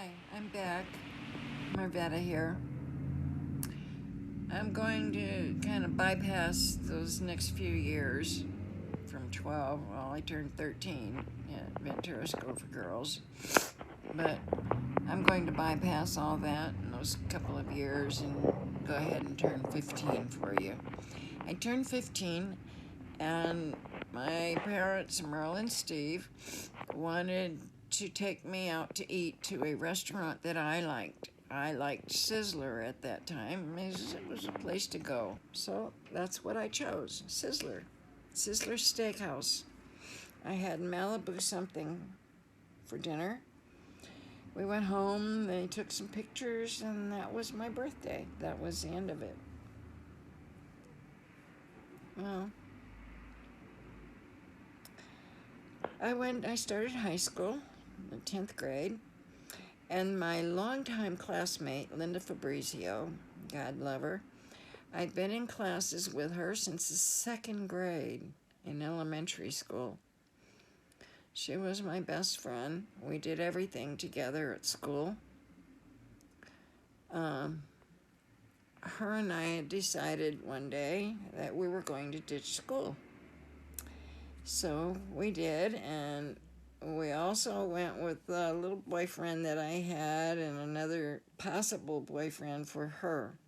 Hi, I'm back. Marvetta here. I'm going to kind of bypass those next few years from 12. Well, I turned 13 at Ventura School for Girls. But I'm going to bypass all that in those couple of years and go ahead and turn 15 for you. I turned 15 and my parents, Merle and Steve, wanted to take me out to eat to a restaurant that I liked. I liked Sizzler at that time. It was a place to go. So that's what I chose, Sizzler. Sizzler Steakhouse. I had Malibu something for dinner. We went home, they took some pictures, and that was my birthday. That was the end of it. Well, I started high school, the 10th grade, and my longtime classmate, Linda Fabrizio, God love her, I'd been in classes with her since the 2nd grade in elementary school. She was my best friend. We did everything together at school. Her and I had decided one day that we were going to ditch school. So we did, and we also went with a little boyfriend that I had and another possible boyfriend for her.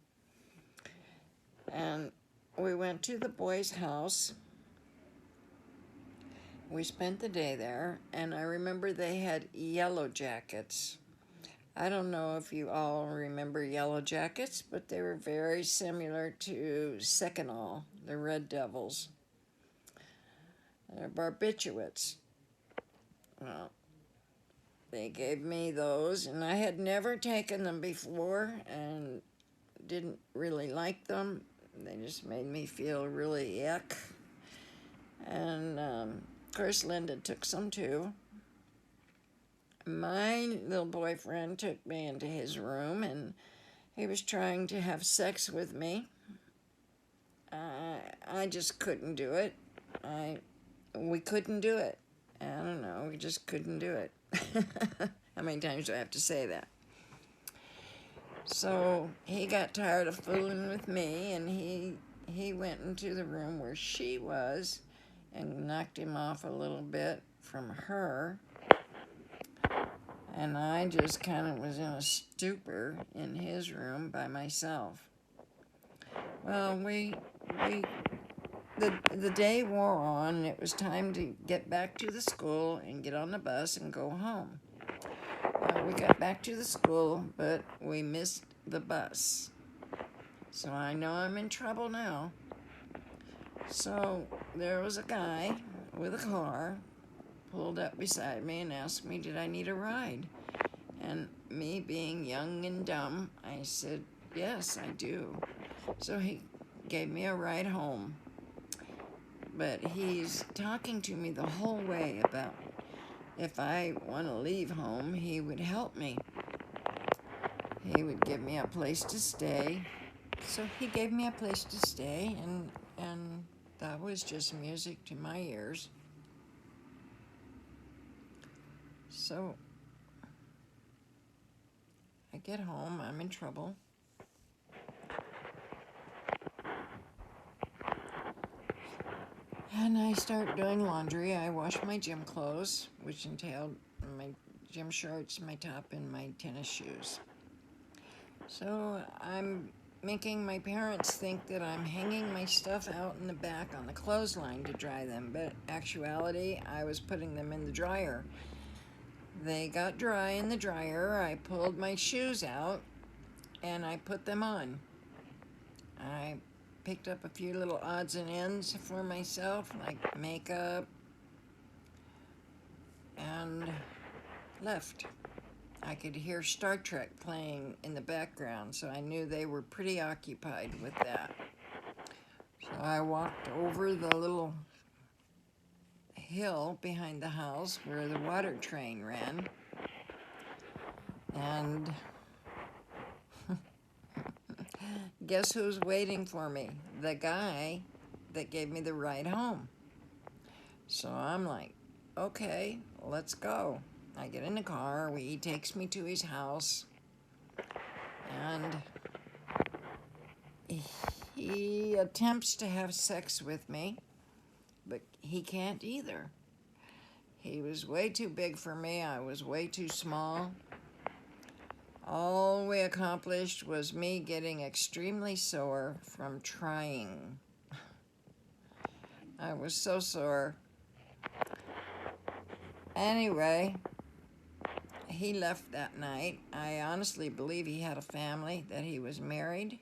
And we went to the boys' house. We spent the day there, and I remember they had Yellow Jackets. I don't know if you all remember Yellow Jackets, but they were very similar to Seconal, the Red Devils. They're barbiturates. Well, they gave me those, and I had never taken them before and didn't really like them. They just made me feel really yuck. And of course, Linda took some too. My little boyfriend took me into his room, and he was trying to have sex with me. I just couldn't do it. We couldn't do it. I don't know, we just couldn't do it. How many times do I have to say that? So he got tired of fooling with me, and he went into the room where she was and knocked him off a little bit from her. And I just kind of was in a stupor in his room by myself. Well, the day wore on, and it was time to get back to the school and get on the bus and go home. We got back to the school, but we missed the bus. So I know I'm in trouble now. So there was a guy with a car pulled up beside me and asked me, did I need a ride? And me being young and dumb, I said, yes, I do. So he gave me a ride home. But he's talking to me the whole way about if I want to leave home, he would help me. He would give me a place to stay. So he gave me a place to stay, and that was just music to my ears. So I get home, I'm in trouble. And I start doing laundry. I wash my gym clothes, which entailed my gym shorts, my top, and my tennis shoes. So I'm making my parents think that I'm hanging my stuff out in the back on the clothesline to dry them, but actuality, I was putting them in the dryer. They got dry in the dryer. I pulled my shoes out and I put them on. I picked up a few little odds and ends for myself, like makeup, and left. I could hear Star Trek playing in the background, so I knew they were pretty occupied with that. So I walked over the little hill behind the house where the water train ran, and guess who's waiting for me? The guy that gave me the ride home. So I'm like, okay, let's go. I get in the car, he takes me to his house, and he attempts to have sex with me, but he can't either. He was way too big for me, I was way too small. All we accomplished was me getting extremely sore from trying. I was so sore. Anyway, he left that night. I honestly believe he had a family, that he was married,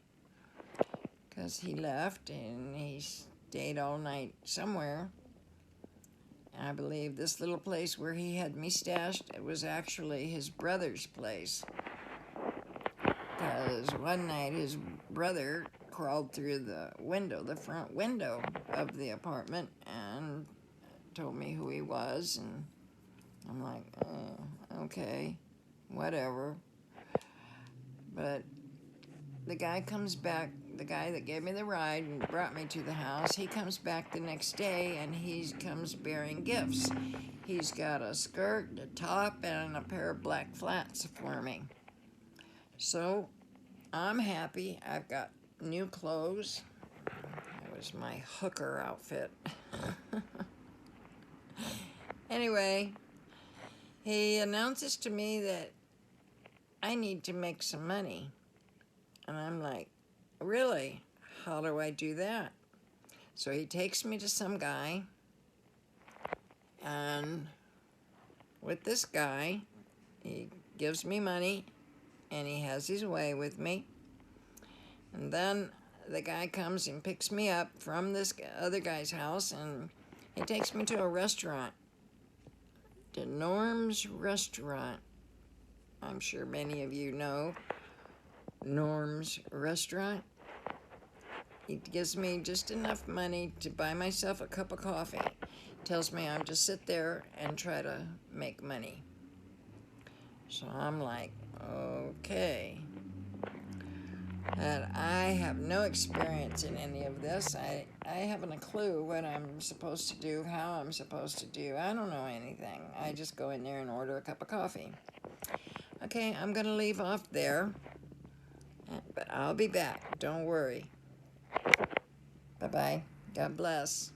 because he left and he stayed all night somewhere. I believe this little place where he had me stashed, it was actually his brother's place. Because one night his brother crawled through the window, the front window of the apartment, and told me who he was, and I'm like, okay, whatever. But the guy comes back, the guy that gave me the ride and brought me to the house, he comes back the next day and he comes bearing gifts. He's got a skirt, a top, and a pair of black flats for me. So I'm happy. I've got new clothes. It was my hooker outfit. Anyway, he announces to me that I need to make some money. And I'm like, really? How do I do that? So he takes me to some guy, and with this guy, he gives me money, and he has his way with me. And then the guy comes and picks me up from this other guy's house, and he takes me to a restaurant, to Norm's Restaurant. I'm sure many of you know Norm's Restaurant. He gives me just enough money to buy myself a cup of coffee. Tells me I'm to sit there and try to make money. So I'm like, okay. And I have no experience in any of this. I haven't a clue what I'm supposed to do, how I'm supposed to do. I don't know anything. I just go in there and order a cup of coffee. Okay, I'm going to leave off there, but I'll be back. Don't worry. Bye-bye. God bless.